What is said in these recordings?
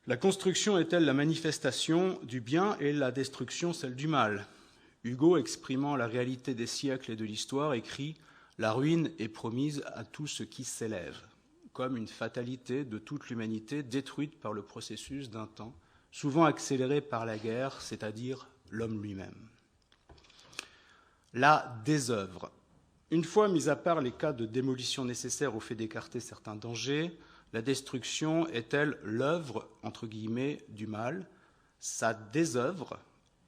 La construction est-elle la manifestation du bien et la destruction celle du mal? Hugo, exprimant la réalité des siècles et de l'histoire, écrit « La ruine est promise à tout ce qui s'élève », comme une fatalité de toute l'humanité détruite par le processus d'un temps, souvent accéléré par la guerre, c'est-à-dire l'homme lui-même. La désœuvre. Une fois mis à part les cas de démolition nécessaires au fait d'écarter certains dangers, la destruction est-elle l'œuvre, entre guillemets, du mal? Sa désœuvre,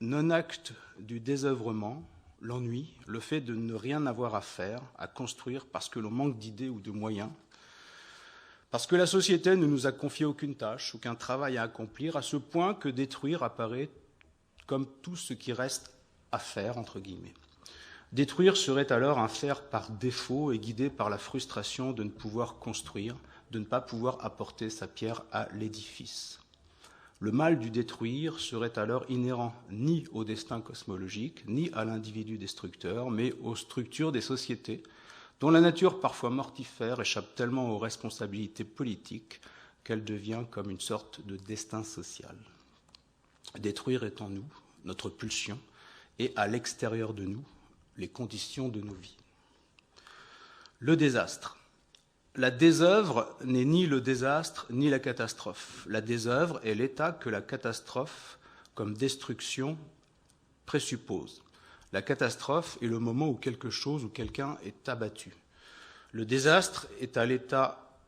non-acte du désœuvrement, l'ennui, le fait de ne rien avoir à faire, à construire, parce que l'on manque d'idées ou de moyens, parce que la société ne nous a confié aucune tâche, aucun travail à accomplir, à ce point que détruire apparaît comme tout ce qui reste à faire, entre guillemets. Détruire serait alors un faire par défaut et guidé par la frustration de ne pouvoir construire, de ne pas pouvoir apporter sa pierre à l'édifice. Le mal du détruire serait alors inhérent ni au destin cosmologique, ni à l'individu destructeur, mais aux structures des sociétés, dont la nature parfois mortifère échappe tellement aux responsabilités politiques qu'elle devient comme une sorte de destin social. Détruire est en nous, notre pulsion, et à l'extérieur de nous, les conditions de nos vies. Le désastre. La désœuvre n'est ni le désastre ni la catastrophe. La désœuvre est l'état que la catastrophe, comme destruction, présuppose. La catastrophe est le moment où quelque chose ou quelqu'un est abattu. Le désastre est à l'état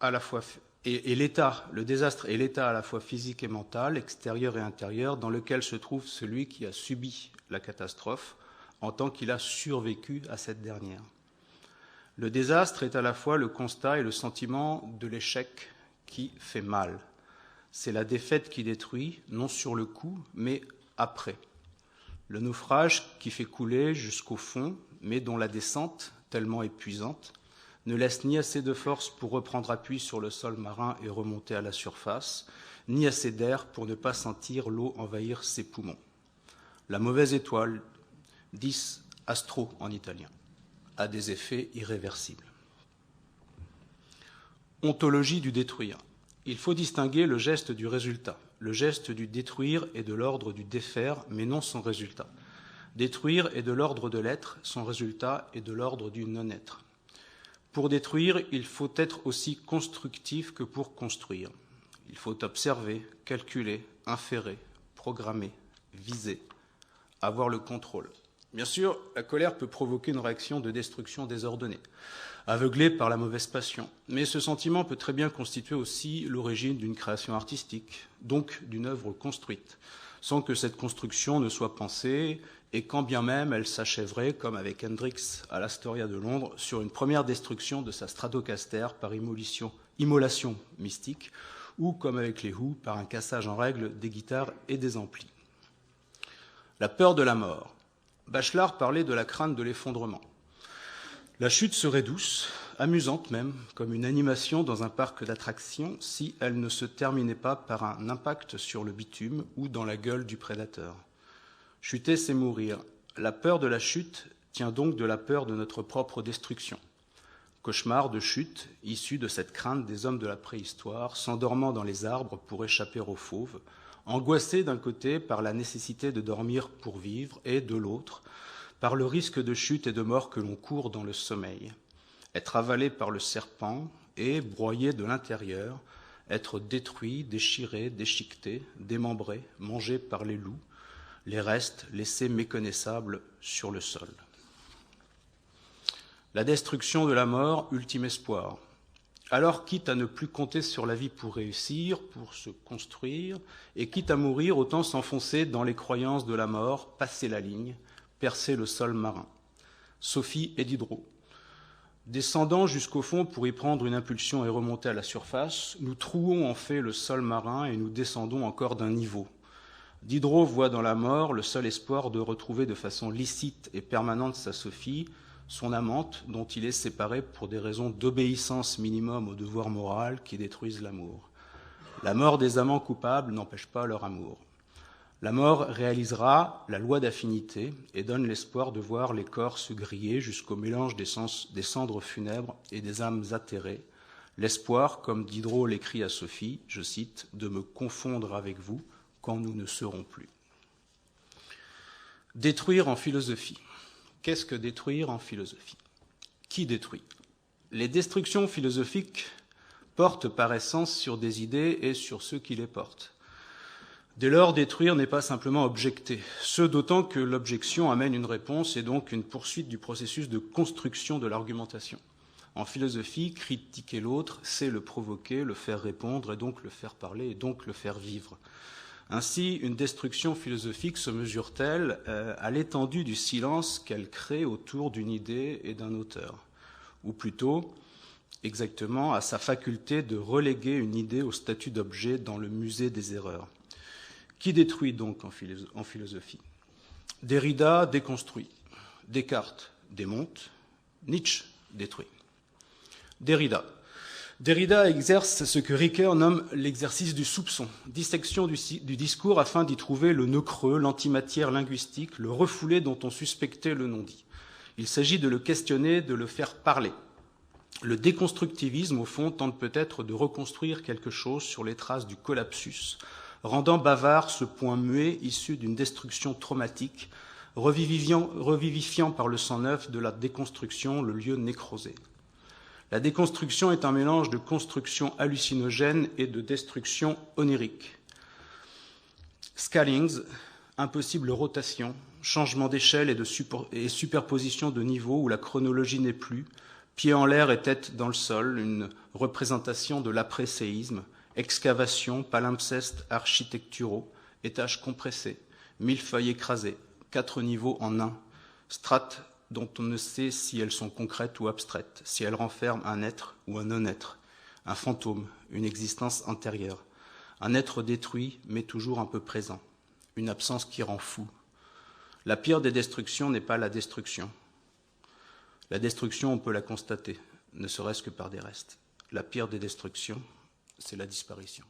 à la fois le désastre est l'état à la fois physique et mental, extérieur et intérieur, dans lequel se trouve celui qui a subi la catastrophe en tant qu'il a survécu à cette dernière. Le désastre est à la fois le constat et le sentiment de l'échec qui fait mal. C'est la défaite qui détruit, non sur le coup, mais après. Le naufrage qui fait couler jusqu'au fond, mais dont la descente, tellement épuisante, ne laisse ni assez de force pour reprendre appui sur le sol marin et remonter à la surface, ni assez d'air pour ne pas sentir l'eau envahir ses poumons. La mauvaise étoile, 10 astro en italien, a des effets irréversibles. Ontologie du détruire. Il faut distinguer le geste du résultat. Le geste du détruire est de l'ordre du défaire, mais non son résultat. Détruire est de l'ordre de l'être, son résultat est de l'ordre du non-être. Pour détruire, il faut être aussi constructif que pour construire. Il faut observer, calculer, inférer, programmer, viser, avoir le contrôle. Bien sûr, la colère peut provoquer une réaction de destruction désordonnée, aveuglée par la mauvaise passion. Mais ce sentiment peut très bien constituer aussi l'origine d'une création artistique, donc d'une œuvre construite, sans que cette construction ne soit pensée, et quand bien même elle s'achèverait, comme avec Hendrix à l'Astoria de Londres, sur une première destruction de sa Stratocaster par immolation mystique, ou comme avec les Who, par un cassage en règle des guitares et des amplis. La peur de la mort. Bachelard parlait de la crainte de l'effondrement. La chute serait douce, amusante même, comme une animation dans un parc d'attractions, si elle ne se terminait pas par un impact sur le bitume ou dans la gueule du prédateur. Chuter, c'est mourir. La peur de la chute tient donc de la peur de notre propre destruction. Cauchemar de chute, issu de cette crainte des hommes de la préhistoire, s'endormant dans les arbres pour échapper aux fauves, angoissés d'un côté par la nécessité de dormir pour vivre et de l'autre par le risque de chute et de mort que l'on court dans le sommeil. Être avalé par le serpent et, broyé de l'intérieur, être détruit, déchiré, déchiqueté, démembré, mangé par les loups, les restes laissés méconnaissables sur le sol. La destruction de la mort, ultime espoir. Alors, quitte à ne plus compter sur la vie pour réussir, pour se construire, et quitte à mourir, autant s'enfoncer dans les croyances de la mort, passer la ligne, percer le sol marin. Sophie et Diderot. Descendant jusqu'au fond pour y prendre une impulsion et remonter à la surface, nous trouons en fait le sol marin et nous descendons encore d'un niveau. Diderot voit dans la mort le seul espoir de retrouver de façon licite et permanente sa Sophie, son amante, dont il est séparé pour des raisons d'obéissance minimum au devoir moral qui détruisent l'amour. La mort des amants coupables n'empêche pas leur amour. La mort réalisera la loi d'affinité et donne l'espoir de voir les corps se griller jusqu'au mélange des cendres funèbres et des âmes atterrées, L'espoir, comme Diderot l'écrit à Sophie, je cite, « de me confondre avec vous quand nous ne serons plus ». Détruire en philosophie. Qu'est-ce que détruire en philosophie? Qui détruit? Les destructions philosophiques portent par essence sur des idées et sur ceux qui les portent. Dès lors, détruire n'est pas simplement objecter, ce d'autant que l'objection amène une réponse et donc une poursuite du processus de construction de l'argumentation. En philosophie, critiquer l'autre, c'est le provoquer, le faire répondre et donc le faire parler et donc le faire vivre. Ainsi, une destruction philosophique se mesure-t-elle à l'étendue du silence qu'elle crée autour d'une idée et d'un auteur, ou plutôt, exactement, à sa faculté de reléguer une idée au statut d'objet dans le musée des erreurs. Qui détruit donc en philosophie? Derrida déconstruit, Descartes démonte, Nietzsche détruit. Derrida exerce ce que Ricoeur nomme l'exercice du soupçon, dissection du discours afin d'y trouver le nœud creux, l'antimatière linguistique, le refoulé dont on suspectait le non-dit. Il s'agit de le questionner, de le faire parler. Le déconstructivisme, au fond, tente peut-être de reconstruire quelque chose sur les traces du collapsus, rendant bavard ce point muet issu d'une destruction traumatique, revivifiant par le sang neuf de la déconstruction le lieu nécrosé. La déconstruction est un mélange de construction hallucinogène et de destruction onirique. Scalings, impossible rotation, changement d'échelle et superposition de niveaux où la chronologie n'est plus, pied en l'air et tête dans le sol, une représentation de l'après-séisme, excavation, palimpsestes architecturaux, étages compressés, millefeuilles écrasés, 4 niveaux en un, strates dont on ne sait si elles sont concrètes ou abstraites, si elles renferment un être ou un non-être, un fantôme, une existence intérieure, un être détruit mais toujours un peu présent, une absence qui rend fou. La pire des destructions n'est pas la destruction. La destruction, on peut la constater, ne serait-ce que par des restes. La pire des destructions, c'est la disparition.